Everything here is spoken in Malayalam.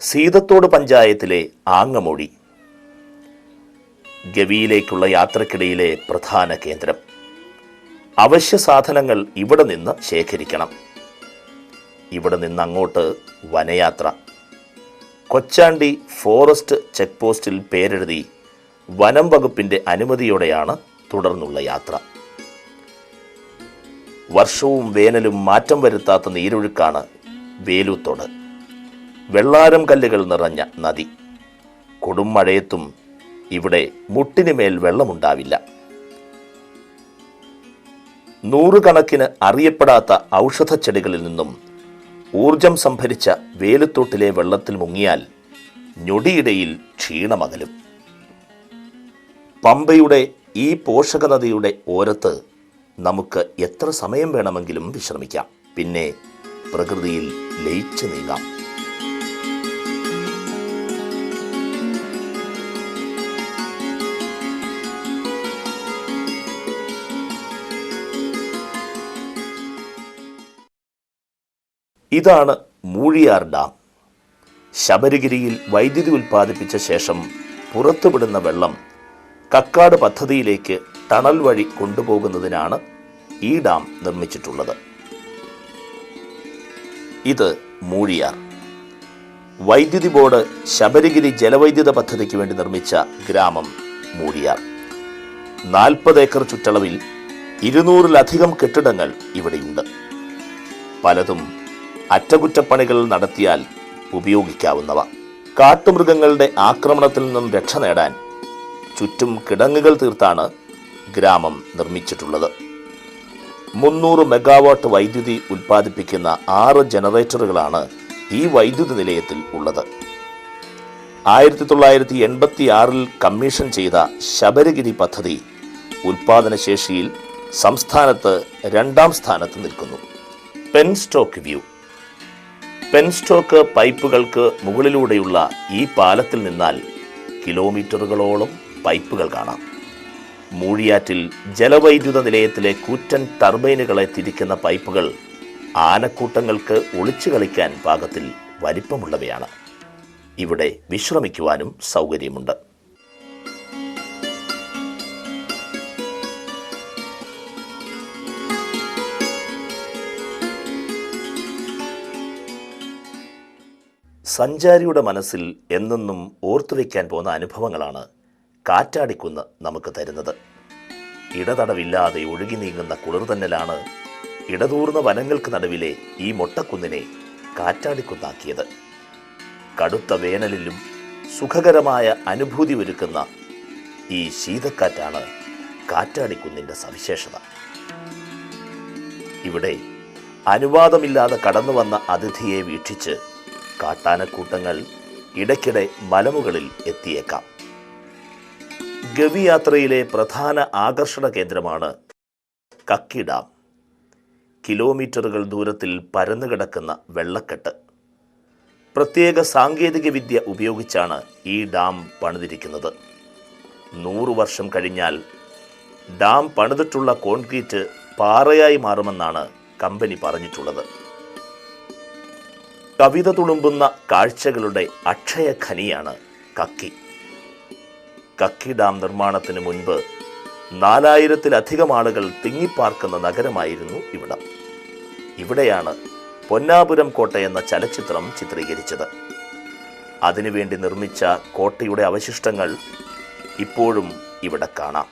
സീതത്തോട് പഞ്ചായത്തിലെ ആങ്ങമൊഴി ഗവിയിലേക്കുള്ള യാത്രക്കിടയിലെ പ്രധാന കേന്ദ്രം. അവശ്യ സാധനങ്ങൾ ഇവിടെ നിന്ന് ശേഖരിക്കണം. ഇവിടെ നിന്ന് അങ്ങോട്ട് വനയാത്ര. കൊച്ചാണ്ടി ഫോറസ്റ്റ് ചെക്ക് പോസ്റ്റിൽ പേരെഴുതി വനം വകുപ്പിൻ്റെ അനുമതിയോടെയാണ് തുടർന്നുള്ള യാത്ര. വർഷവും വേനലും മാറ്റം വരുത്താത്ത നീരൊഴുക്കാണ് വേലൂത്തോട്. വെള്ളാരം കല്ലുകൾ നിറഞ്ഞ നദി. കൊടും മഴയത്തും ഇവിടെ മുട്ടിനുമേൽ വെള്ളമുണ്ടാവില്ല. നൂറുകണക്കിന് അറിയപ്പെടാത്ത ഔഷധച്ചെടികളിൽ നിന്നും ഊർജം സംഭരിച്ച വേലുത്തോട്ടിലെ വെള്ളത്തിൽ മുങ്ങിയാൽ ഞൊടിയിടയിൽ ക്ഷീണമകലും. പമ്പയുടെ ഈ പോഷക നദിയുടെ ഓരത്ത് നമുക്ക് എത്ര സമയം വേണമെങ്കിലും വിശ്രമിക്കാം. പിന്നെ പ്രകൃതിയിൽ ലയിച്ചു നീങ്ങാം. ഇതാണ് മൂഴിയാർ ഡാം. ശബരിഗിരിയിൽ വൈദ്യുതി ഉൽപ്പാദിപ്പിച്ച ശേഷം പുറത്തുവിടുന്ന വെള്ളം കക്കാട് പദ്ധതിയിലേക്ക് ടണൽ വഴി കൊണ്ടുപോകുന്നതിനാണ് ഈ ഡാം നിർമ്മിച്ചിട്ടുള്ളത്. ഇത് മൂഴിയാർ. വൈദ്യുതി ബോർഡ് ശബരിഗിരി ജലവൈദ്യുത പദ്ധതിക്ക് വേണ്ടി നിർമ്മിച്ച ഗ്രാമം മൂഴിയാർ. 40 ഏക്കർ ചുറ്റളവിൽ 200-ലധികം കെട്ടിടങ്ങൾ ഇവിടെയുണ്ട്. പലതും അറ്റകുറ്റപ്പണികൾ നടത്തിയാൽ ഉപയോഗിക്കാവുന്നവ. കാട്ടുമൃഗങ്ങളുടെ ആക്രമണത്തിൽ നിന്നും രക്ഷ നേടാൻ ചുറ്റും കിടങ്ങുകൾ തീർത്താണ് ഗ്രാമം നിർമ്മിച്ചിട്ടുള്ളത്. 300 മെഗാവാട്ട് വൈദ്യുതി ഉൽപ്പാദിപ്പിക്കുന്ന 6 ജനറേറ്ററുകളാണ് ഈ വൈദ്യുതി നിലയത്തിൽ ഉള്ളത്. 1986 കമ്മീഷൻ ചെയ്ത ശബരിഗിരി പദ്ധതി ഉൽപ്പാദനശേഷിയിൽ സംസ്ഥാനത്ത് 2ാം സ്ഥാനത്ത് നിൽക്കുന്നു. Penstock view. പെൻസ്റ്റോക്ക് പൈപ്പുകൾക്ക് മുകളിലൂടെയുള്ള ഈ പാലത്തിൽ നിന്നാൽ കിലോമീറ്ററുകളോളം പൈപ്പുകൾ കാണാം. മൂഴിയാറ്റിൽ ജലവൈദ്യുത നിലയത്തിലെ കൂറ്റൻ ടർബൈനുകളെ തിരിക്കുന്ന പൈപ്പുകൾ ആനക്കൂട്ടങ്ങൾക്ക് ഒളിച്ചു കളിക്കാൻ പാകത്തിൽ വലിപ്പമുള്ളവയാണ്. ഇവിടെ വിശ്രമിക്കുവാനും സൗകര്യമുണ്ട്. സഞ്ചാരിയുടെ മനസ്സിൽ എന്നെന്നും ഓർത്തുവെക്കാൻ പോകുന്ന അനുഭവങ്ങളാണ് കാറ്റാടിക്കുന്ന് നമുക്ക് തരുന്നത്. ഇടതടവില്ലാതെ ഒഴുകി നീങ്ങുന്ന കുളിർതന്നലാണ് ഇടതൂർന്ന വനങ്ങൾക്ക് നടുവിലെ ഈ മൊട്ടക്കുന്നിനെ കാറ്റാടിക്കുന്നാക്കിയത്. കടുത്ത വേനലിലും സുഖകരമായ അനുഭൂതി ഒരുക്കുന്ന ഈ ശീതക്കാറ്റാണ് കാറ്റാടിക്കുന്നിൻ്റെ സവിശേഷത. ഇവിടെ അനുവാദമില്ലാതെ കടന്നു വന്ന അതിഥിയെ വീക്ഷിച്ച് കാട്ടാനക്കൂട്ടങ്ങൾ ഇടയ്ക്കിടെ മലമുകളിൽ എത്തിയേക്കാം. ഗവി യാത്രയിലെ പ്രധാന ആകർഷണ കേന്ദ്രമാണ് കക്കി ഡാം. കിലോമീറ്ററുകൾ ദൂരത്തിൽ പരന്നുകിടക്കുന്ന വെള്ളക്കെട്ട്. പ്രത്യേക സാങ്കേതിക വിദ്യ ഉപയോഗിച്ചാണ് ഈ ഡാം പണിതിരിക്കുന്നത്. 100 വർഷം കഴിഞ്ഞാൽ ഡാം പണിതിട്ടുള്ള കോൺക്രീറ്റ് പാറയായി മാറുമെന്നാണ് കമ്പനി പറഞ്ഞിട്ടുള്ളത്. കവിത തുളുമ്പുന്ന കാഴ്ചകളുടെ അക്ഷയ ഖനിയാണ് കക്കി. കക്കി ഡാം നിർമ്മാണത്തിന് മുൻപ് 4000-ലധികം ആളുകൾ തിങ്ങിപ്പാർക്കുന്ന നഗരമായിരുന്നു ഇവിടം. ഇവിടെയാണ് പൊന്നാപുരം കോട്ട എന്ന ചലച്ചിത്രം ചിത്രീകരിച്ചത്. അതിനുവേണ്ടി നിർമ്മിച്ച കോട്ടയുടെ അവശിഷ്ടങ്ങൾ ഇപ്പോഴും ഇവിടെ കാണാം.